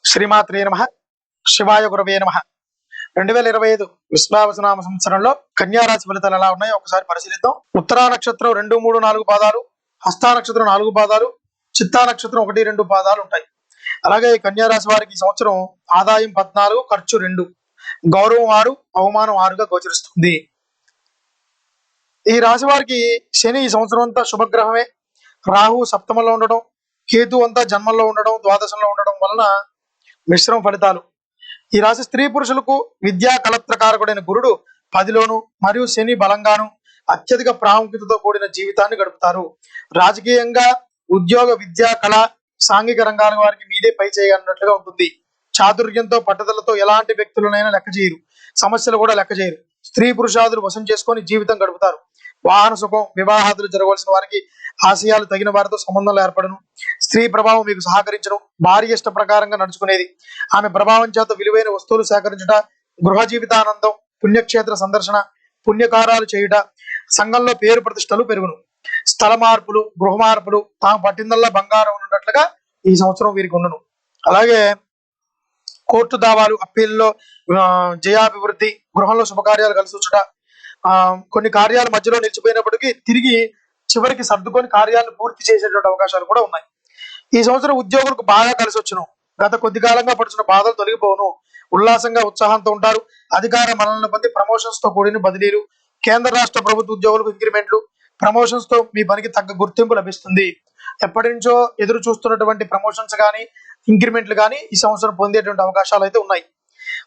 శ్రీమాత్రే నమః. శివాయ గురవే నమః. 2025 విశ్వావసునామ సంవత్సరంలో కన్యారాశి ఫలితాలు ఎలా ఉన్నాయో ఒకసారి పరిశీలిద్దాం. ఉత్తరా నక్షత్రం 2, 3, 4 పాదాలు, హస్తా నక్షత్రం 4 పాదాలు, చిత్తా నక్షత్రం 1, 2 పాదాలు ఉంటాయి. అలాగే కన్యారాశి వారికి ఈ సంవత్సరం ఆదాయం 14, ఖర్చు 2, గౌరవం 6, అవమానం 6గా గోచరిస్తుంది. ఈ రాశి వారికి శని ఈ సంవత్సరం అంతా శుభగ్రహమే. రాహు సప్తమంలో ఉండడం, కేతు అంతా జన్మంలో ఉండడం, ద్వాదశంలో ఉండడం వలన మిశ్రమ ఫలితాలు. ఈ రాశి స్త్రీ పురుషులకు విద్యా కళత్రకారకుడైన గురుడు 10లోను మరియు శని బలంగాను అత్యధిక ప్రాముఖ్యతతో కూడిన జీవితాన్ని గడుపుతారు. రాజకీయంగా, ఉద్యోగ, విద్యా, కళ, సాంఘిక రంగాల వారికి మీదే పై చేయన్నట్లుగా ఉంటుంది. చాతుర్యంతో, పట్టుదలతో ఎలాంటి వ్యక్తులనైనా లెక్క చేయరు, సమస్యలు కూడా లెక్క చేయరు. స్త్రీ పురుషాదులు వశం చేసుకొని జీవితం గడుపుతారు. వాహన సుఖం, వివాహాదులు జరగవలసిన వారికి ఆశయాలు తగిన వారితో సంబంధాలు ఏర్పడను. స్త్రీ ప్రభావం మీకు సహకరించను. భార్య ఇష్ట ప్రకారంగా నడుచుకునేది. ఆమె ప్రభావం చేత విలువైన వస్తువులు సేకరించుట, గృహ జీవితానందం, పుణ్యక్షేత్ర సందర్శన, పుణ్యకారాలు చేయుట, సంఘంలో పేరు ప్రతిష్టలు పెరుగును. స్థల మార్పులు, గృహ మార్పులు, తాము పట్టిందల్లా బంగారం ఉన్నట్లుగా ఈ సంవత్సరం వీరికి ఉండను. అలాగే కోర్టు దావాలు, అప్పీల్లో జయాభివృద్ధి, గృహంలో శుభకార్యాలు కలిసి వచ్చుట, కొన్ని కార్యాలు మధ్యలో నిలిచిపోయినప్పటికీ తిరిగి చివరికి సర్దుకొని కార్యాలను పూర్తి చేసేటువంటి అవకాశాలు కూడా ఉన్నాయి. ఈ సంవత్సరం ఉద్యోగులకు బాగా కలిసి వచ్చును. గత కొద్ది కాలంగా పడుతున్న బాధలు తొలగిపోవును. ఉల్లాసంగా, ఉత్సాహంతో ఉంటారు. అధికార మనల్ని పొంది ప్రమోషన్స్ తో కూడిన బదిలీలు, కేంద్ర రాష్ట్ర ప్రభుత్వ ఉద్యోగులకు ఇంక్రిమెంట్లు, ప్రమోషన్స్ తో మీ పనికి తగ్గ గుర్తింపు లభిస్తుంది. ఎప్పటి నుంచో ఎదురు చూస్తున్నటువంటి ప్రమోషన్స్ కానీ, ఇంక్రిమెంట్లు కానీ ఈ సంవత్సరం పొందేటువంటి అవకాశాలు అయితే ఉన్నాయి.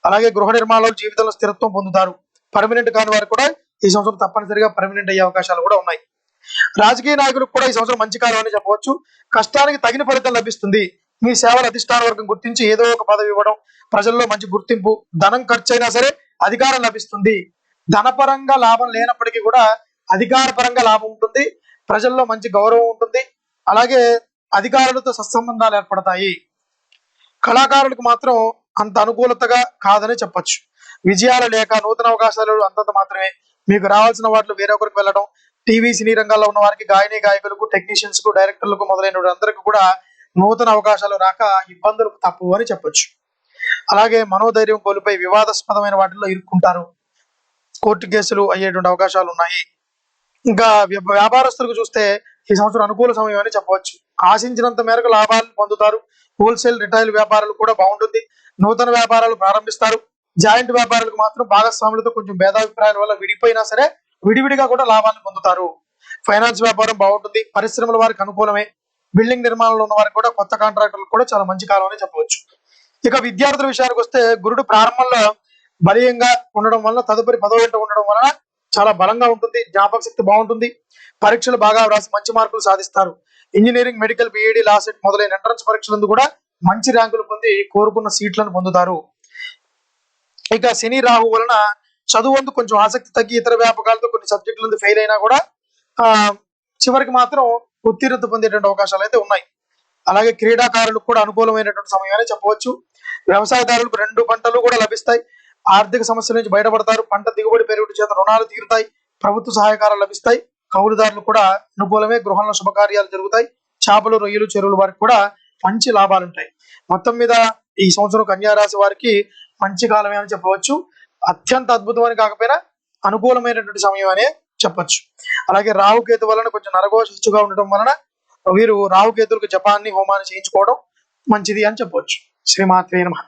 అలాగే గృహ నిర్మాణాలు, జీవితంలో స్థిరత్వం పొందుతారు. పర్మనెంట్ కాని వారు కూడా ఈ సంవత్సరం తప్పనిసరిగా పర్మనెంట్ అయ్యే అవకాశాలు కూడా ఉన్నాయి. రాజకీయ నాయకులకు కూడా ఈ సంవత్సరం మంచి కాలం అని చెప్పవచ్చు. కష్టానికి తగిన ఫలితం లభిస్తుంది. మీ సేవల అధిష్టాన వర్గం గుర్తించి ఏదో ఒక పదవి ఇవ్వడం, ప్రజల్లో మంచి గుర్తింపు, ధనం ఖర్చు అయినా సరే అధికారం లభిస్తుంది. ధనపరంగా లాభం లేనప్పటికీ కూడా అధికార పరంగా లాభం ఉంటుంది. ప్రజల్లో మంచి గౌరవం ఉంటుంది. అలాగే అధికారులతో సత్సంబంధాలు ఏర్పడతాయి. కళాకారులకు మాత్రం అంత అనుకూలతగా కాదని చెప్పచ్చు. విజయాలు లేక నూతన అవకాశాలు అంతంత మాత్రమే. మీకు రావాల్సిన వాటిలో వేరొకరికి వెళ్ళడం, టీవీ, సినీ రంగాల్లో ఉన్న వారికి, గాయని గాయకులకు, టెక్నీషియన్స్ కు, డైరెక్టర్లకు మొదలైన అందరికీ కూడా నూతన అవకాశాలు రాక ఇబ్బందులు తప్పు అని చెప్పొచ్చు. అలాగే మనోధైర్యం కోల్పోయి వివాదాస్పదమైన వాటిల్లో ఇరుక్కుంటారు. కోర్టు కేసులు అయ్యేటువంటి అవకాశాలు ఉన్నాయి. ఇంకా వ్యాపారస్తులకు చూస్తే ఈ సంవత్సరం అనుకూల సమయం అని చెప్పవచ్చు. ఆశించినంత మేరకు లాభాలను పొందుతారు. హోల్సేల్, రిటైల్ వ్యాపారాలు కూడా బాగుంటుంది. నూతన వ్యాపారాలు ప్రారంభిస్తారు. జాయింట్ వ్యాపారులకు మాత్రం భాగస్వాములతో కొంచెం భేదాభిప్రాయాల వల్ల విడిపోయినా సరే విడివిడిగా కూడా లాభాలను పొందుతారు. ఫైనాన్స్ వ్యాపారం బాగుంటుంది. పరిశ్రమల వారికి అనుకూలమే. బిల్డింగ్ నిర్మాణంలో ఉన్న వారికి కూడా, కొత్త కాంట్రాక్టర్లకు కూడా చాలా మంచి కాలం అని చెప్పవచ్చు. ఇక విద్యార్థుల విషయానికి వస్తే గురుడు ప్రారంభంలో బలీయంగా ఉండడం వలన తదుపరి 10వ ఇంట ఉండడం వలన చాలా బలంగా ఉంటుంది. జ్ఞాపక శక్తి బాగుంటుంది. పరీక్షలు బాగా వ్రాసి మంచి మార్కులు సాధిస్తారు. Engineering, medical, B Ed, law set మొదలైన ఎంట్రన్స్ పరీక్షలందు కూడా మంచి ర్యాంకులు పొంది కోరుకున్న సీట్లను పొందుతారు. ఇక శని, రాహు వలన చదువు కొంచెం ఆసక్తి తగ్గి ఇతర వ్యాపకాలతో కొన్ని సబ్జెక్టులందు ఫెయిల్ అయినా కూడా చివరికి మాత్రం ఉత్తీర్ణత పొందేటువంటి అవకాశాలు అయితే ఉన్నాయి. అలాగే క్రీడాకారులకు కూడా అనుకూలమైనటువంటి సమయం అని చెప్పవచ్చు. వ్యవసాయదారులకు 2 పంటలు కూడా లభిస్తాయి. ఆర్థిక సమస్యల నుంచి బయటపడతారు. పంట దిగుబడి పెరుగుడు చేత రుణాలు తీరుతాయి. ప్రభుత్వ సహాయకారాలు లభిస్తాయి. కౌలుదారులు కూడా అనుకూలమే. గృహంలో శుభకార్యాలు జరుగుతాయి. చేపలు, రొయ్యలు, చెరువుల వారికి కూడా మంచి లాభాలు ఉంటాయి. మొత్తం మీద ఈ సంవత్సరం కన్యారాశి వారికి మంచి కాలమే అని చెప్పవచ్చు. అత్యంత అద్భుతం అని కాకపోయినా అనుకూలమైనటువంటి సమయం అనే చెప్పచ్చు. అలాగే రాహుకేతు వలన కొంచెం నరఘోషగా ఉండటం వలన వీరు రాహుకేతులకు జపాన్ని, హోమాన్ని చేయించుకోవడం మంచిది అని చెప్పవచ్చు. శ్రీమాత్రే నమః.